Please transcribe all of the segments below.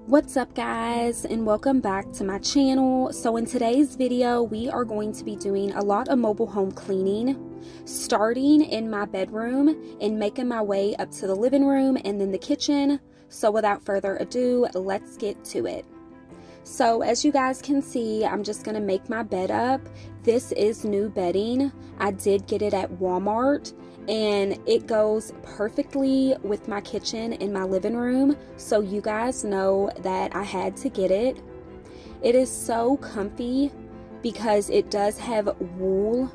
What's up guys, and welcome back to my channel. So in today's video we are going to be doing a lot of mobile home cleaning, starting in my bedroom and making my way up to the living room and then the kitchen. So without further ado, let's get to it. So as you guys can see, I'm just going to make my bed up. This is new bedding. I did get it at Walmart and it goes perfectly with my kitchen and my living room. So you guys know that I had to get it. It is so comfy because it does have wool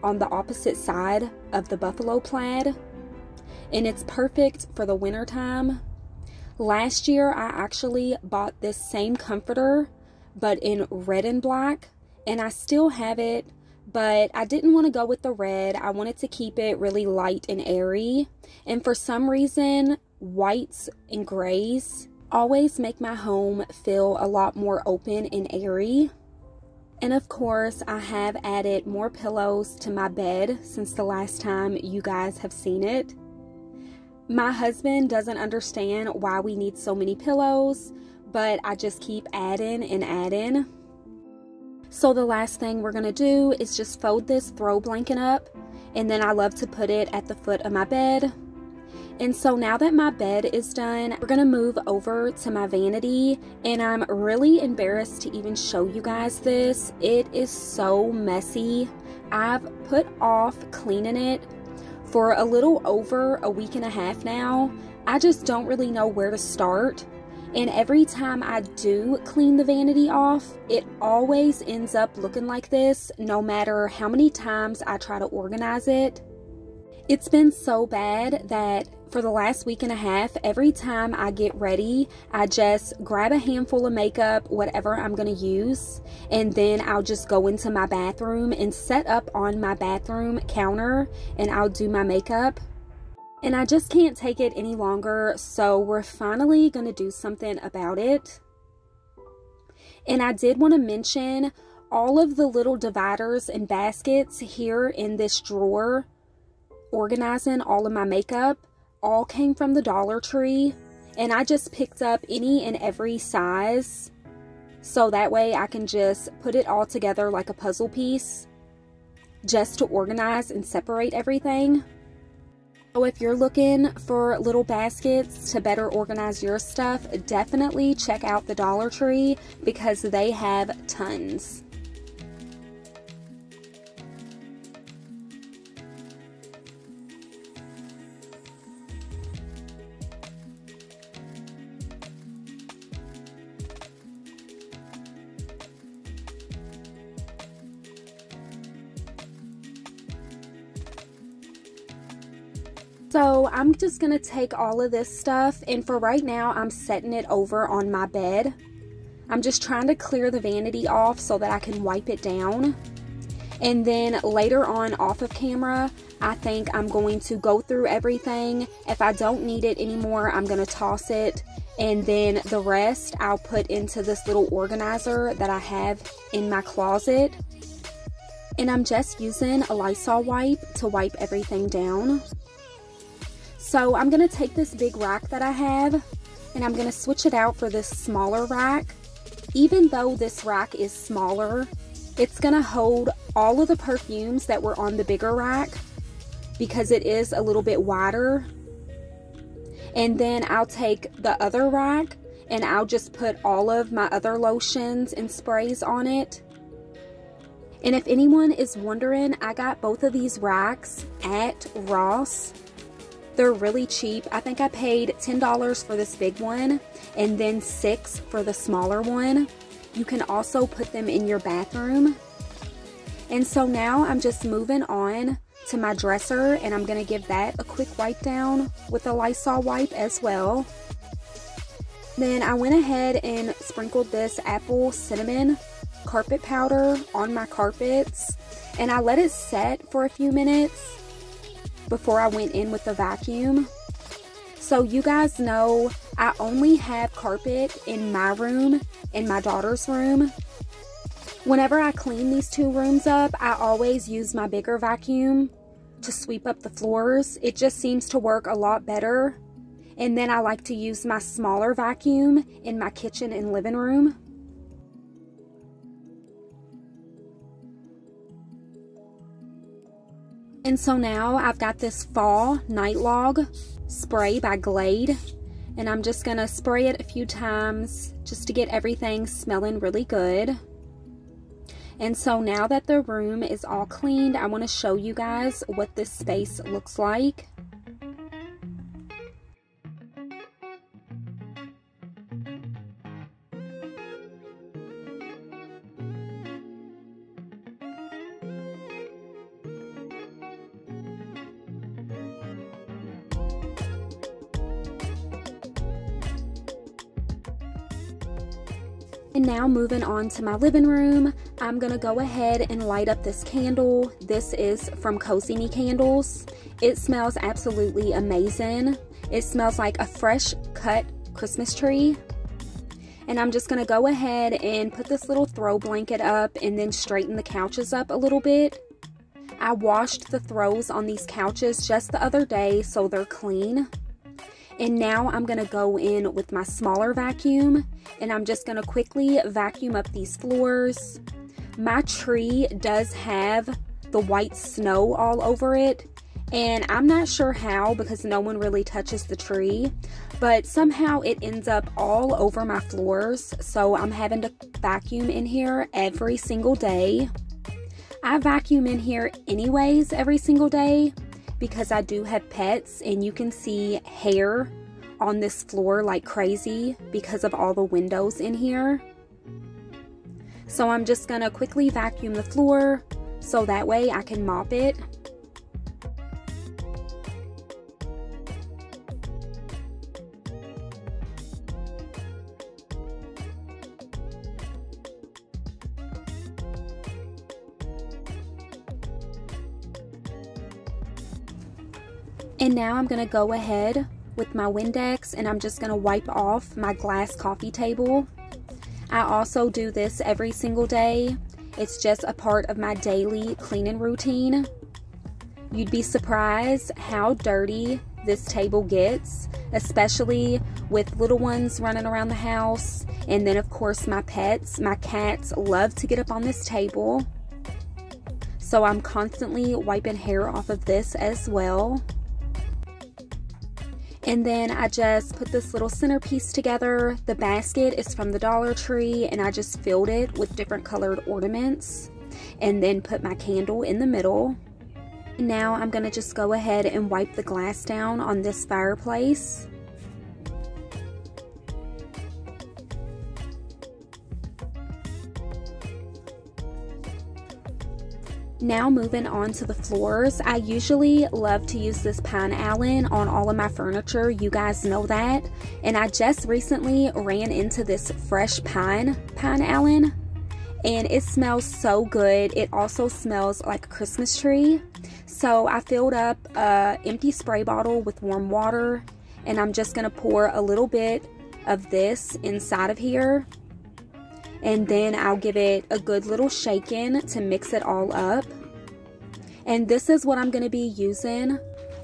on the opposite side of the buffalo plaid. And it's perfect for the winter time. Last year, I actually bought this same comforter, but in red and black, and I still have it, but I didn't want to go with the red. I wanted to keep it really light and airy, and for some reason, whites and grays always make my home feel a lot more open and airy. And of course, I have added more pillows to my bed since the last time you guys have seen it. My husband doesn't understand why we need so many pillows, but I just keep adding and adding. So the last thing we're going to do is just fold this throw blanket up, and then I love to put it at the foot of my bed. And so now that my bed is done, we're going to move over to my vanity, and I'm really embarrassed to even show you guys this. It is so messy. I've put off cleaning it for a little over a week and a half now. I just don't really know where to start. And every time I do clean the vanity off, it always ends up looking like this, no matter how many times I try to organize it. It's been so bad that for the last week and a half, every time I get ready, I just grab a handful of makeup, whatever I'm going to use, and then I'll just go into my bathroom and set up on my bathroom counter, and I'll do my makeup. And I just can't take it any longer, so we're finally going to do something about it. And I did want to mention all of the little dividers and baskets here in this drawer, organizing all of my makeup, all came from the Dollar Tree, and I just picked up any and every size, so that way I can just put it all together like a puzzle piece, just to organize and separate everything. So if you're looking for little baskets to better organize your stuff, definitely check out the Dollar Tree because they have tons. So I'm just going to take all of this stuff, and for right now I'm setting it over on my bed. I'm just trying to clear the vanity off so that I can wipe it down. And then later on off of camera, I think I'm going to go through everything. If I don't need it anymore, I'm going to toss it. And then the rest I'll put into this little organizer that I have in my closet. And I'm just using a Lysol wipe to wipe everything down. So I'm going to take this big rack that I have, and I'm going to switch it out for this smaller rack. Even though this rack is smaller, it's going to hold all of the perfumes that were on the bigger rack because it is a little bit wider. And then I'll take the other rack and I'll just put all of my other lotions and sprays on it. And if anyone is wondering, I got both of these racks at Ross. They're really cheap. I think I paid $10 for this big one and then $6 for the smaller one. You can also put them in your bathroom. And so now I'm just moving on to my dresser, and I'm going to give that a quick wipe down with a Lysol wipe as well. Then I went ahead and sprinkled this apple cinnamon carpet powder on my carpets, and I let it set for a few minutes before I went in with the vacuum. So you guys know I only have carpet in my room and my daughter's room. Whenever I clean these two rooms up, I always use my bigger vacuum to sweep up the floors. It just seems to work a lot better. And then I like to use my smaller vacuum in my kitchen and living room. And so now I've got this fall night log spray by Glade, and I'm just gonna spray it a few times just to get everything smelling really good. And so now that the room is all cleaned, I want to show you guys what this space looks like. And now moving on to my living room, I'm gonna go ahead and light up this candle. This is from Cozy Me Candles. It smells absolutely amazing. It smells like a fresh cut Christmas tree. And I'm just gonna go ahead and put this little throw blanket up and then straighten the couches up a little bit. I washed the throws on these couches just the other day, so they're clean. And now I'm gonna go in with my smaller vacuum, and I'm just gonna quickly vacuum up these floors. My tree does have the white snow all over it, and I'm not sure how because no one really touches the tree, but somehow it ends up all over my floors, so I'm having to vacuum in here every single day. I vacuum in here anyways every single day because I do have pets, and you can see hair on this floor like crazy because of all the windows in here. So I'm just gonna quickly vacuum the floor so that way I can mop it. And now I'm gonna go ahead with my Windex and I'm just gonna wipe off my glass coffee table. I also do this every single day. It's just a part of my daily cleaning routine. You'd be surprised how dirty this table gets, especially with little ones running around the house. And then of course my pets, my cats love to get up on this table. So I'm constantly wiping hair off of this as well. And then I just put this little centerpiece together. The basket is from the Dollar Tree, and I just filled it with different colored ornaments and then put my candle in the middle. Now I'm gonna just go ahead and wipe the glass down on this fireplace. Now moving on to the floors, I usually love to use this pine Allen on all of my furniture, you guys know that. And I just recently ran into this fresh pine Allen, and it smells so good. It also smells like a Christmas tree. So I filled up an empty spray bottle with warm water, and I'm just gonna pour a little bit of this inside of here. And then I'll give it a good little shaking to mix it all up. And this is what I'm going to be using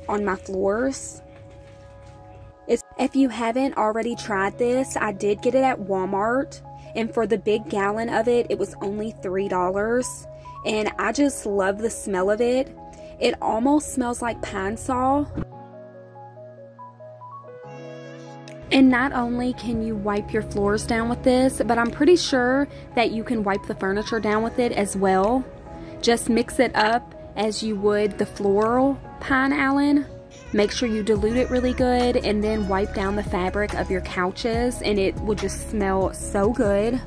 on my floors. If you haven't already tried this, I did get it at Walmart. And for the big gallon of it, it was only $3. And I just love the smell of it. It almost smells like pine saw. And not only can you wipe your floors down with this, but I'm pretty sure that you can wipe the furniture down with it as well. Just mix it up as you would the floral pine Allen. Make sure you dilute it really good and then wipe down the fabric of your couches, and it will just smell so good.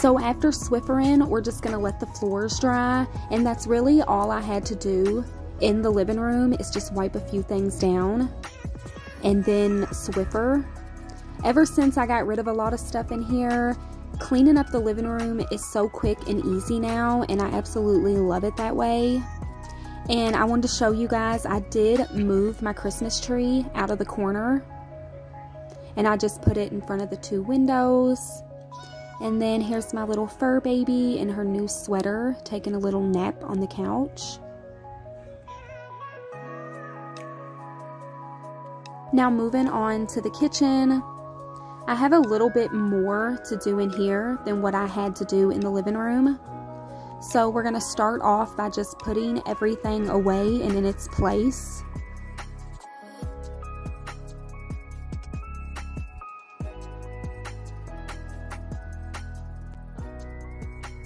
So after Swiffering, we're just gonna let the floors dry, and that's really all I had to do in the living room, is just wipe a few things down and then Swiffer. Ever since I got rid of a lot of stuff in here, cleaning up the living room is so quick and easy now, and I absolutely love it that way. And I wanted to show you guys, I did move my Christmas tree out of the corner, and I just put it in front of the 2 windows. And then here's my little fur baby in her new sweater, taking a little nap on the couch. Now moving on to the kitchen, I have a little bit more to do in here than what I had to do in the living room. So we're going to start off by just putting everything away and in its place.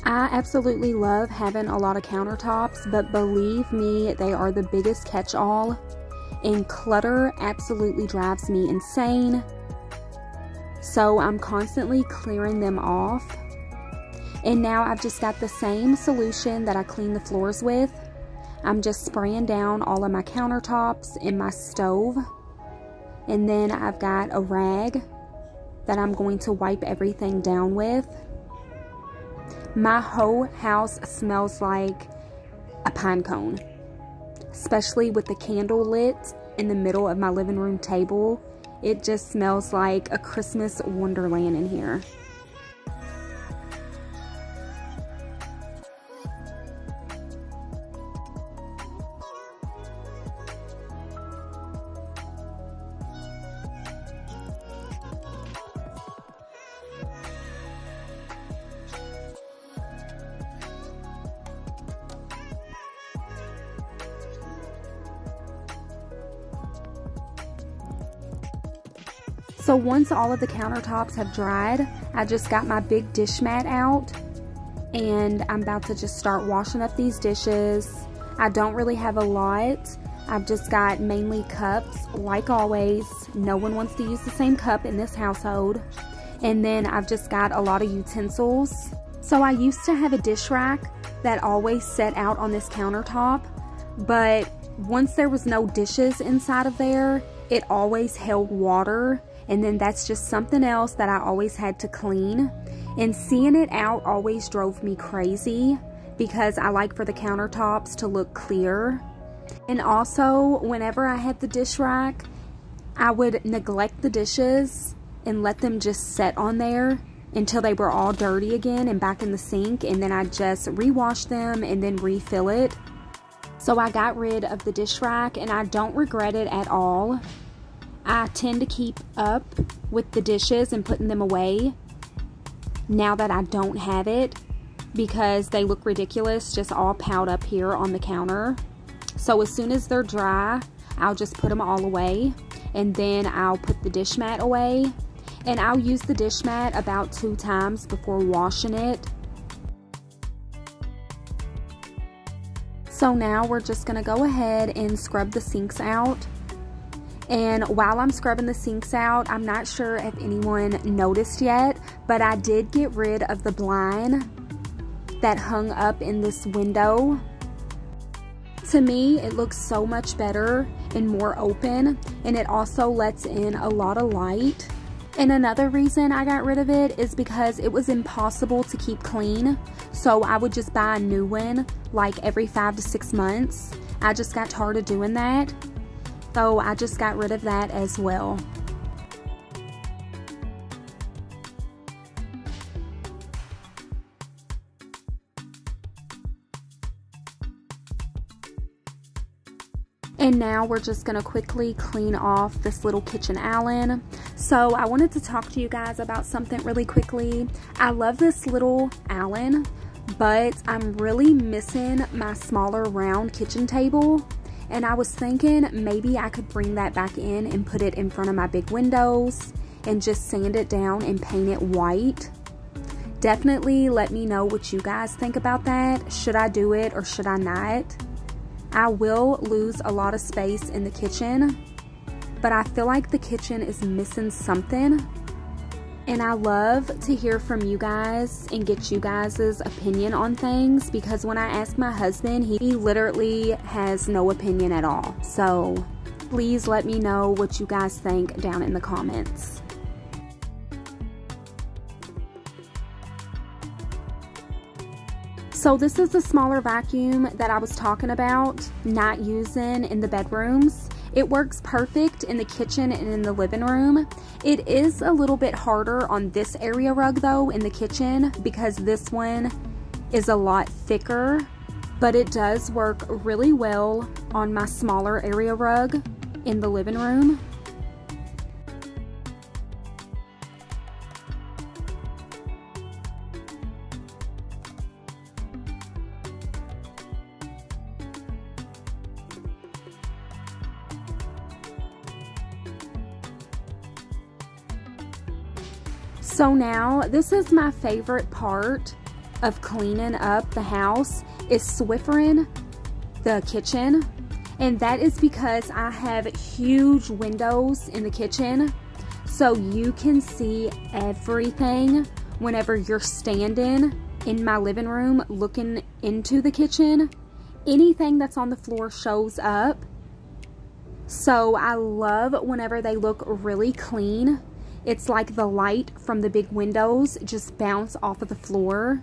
I absolutely love having a lot of countertops, but believe me, they are the biggest catch-all, and clutter absolutely drives me insane. So I'm constantly clearing them off. And now I've just got the same solution that I clean the floors with. I'm just spraying down all of my countertops and my stove. And then I've got a rag that I'm going to wipe everything down with. My whole house smells like a pine cone, especially with the candle lit in the middle of my living room table. It just smells like a Christmas wonderland in here. So once all of the countertops have dried, I just got my big dish mat out, and I'm about to just start washing up these dishes. I don't really have a lot. I've just got mainly cups, like always. No one wants to use the same cup in this household. And then I've just got a lot of utensils. So I used to have a dish rack that always set out on this countertop, but once there was no dishes inside of there, it always held water. And then that's just something else that I always had to clean. And seeing it out always drove me crazy, because I like for the countertops to look clear. And also, whenever I had the dish rack, I would neglect the dishes and let them just set on there until they were all dirty again and back in the sink. And then I'd just rewash them and then refill it. So I got rid of the dish rack, and I don't regret it at all. I tend to keep up with the dishes and putting them away now that I don't have it, because they look ridiculous just all piled up here on the counter. So as soon as they're dry, I'll just put them all away, and then I'll put the dish mat away, and I'll use the dish mat about 2 times before washing it. So now we're just gonna go ahead and scrub the sinks out. And while I'm scrubbing the sinks out, I'm not sure if anyone noticed yet, but I did get rid of the blind that hung up in this window. To me, it looks so much better and more open, and it also lets in a lot of light. And another reason I got rid of it is because it was impossible to keep clean. So I would just buy a new one like every 5 to 6 months. I just got tired of doing that. So I just got rid of that as well. And now we're just gonna quickly clean off this little kitchen Allen. So I wanted to talk to you guys about something really quickly. I love this little Allen, but I'm really missing my smaller round kitchen table. And I was thinking maybe I could bring that back in and put it in front of my big windows and just sand it down and paint it white. Definitely let me know what you guys think about that. Should I do it or should I not? I will lose a lot of space in the kitchen, but I feel like the kitchen is missing something. And I love to hear from you guys and get you guys' opinion on things, because when I ask my husband, he literally has no opinion at all. So please let me know what you guys think down in the comments. So this is the smaller vacuum that I was talking about not using in the bedrooms. It works perfect in the kitchen and in the living room. It is a little bit harder on this area rug though in the kitchen, because this one is a lot thicker, but it does work really well on my smaller area rug in the living room. So now, this is my favorite part of cleaning up the house, is Swiffering the kitchen. And that is because I have huge windows in the kitchen, so you can see everything whenever you're standing in my living room looking into the kitchen. Anything that's on the floor shows up. So I love whenever they look really clean. It's like the light from the big windows just bounce off of the floor.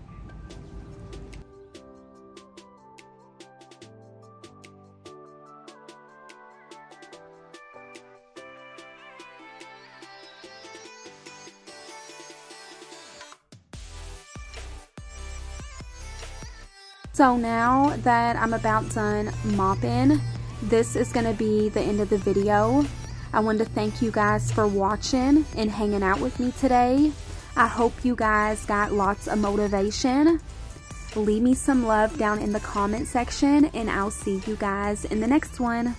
So now that I'm about done mopping, this is going to be the end of the video. I wanted to thank you guys for watching and hanging out with me today. I hope you guys got lots of motivation. Leave me some love down in the comment section, and I'll see you guys in the next one.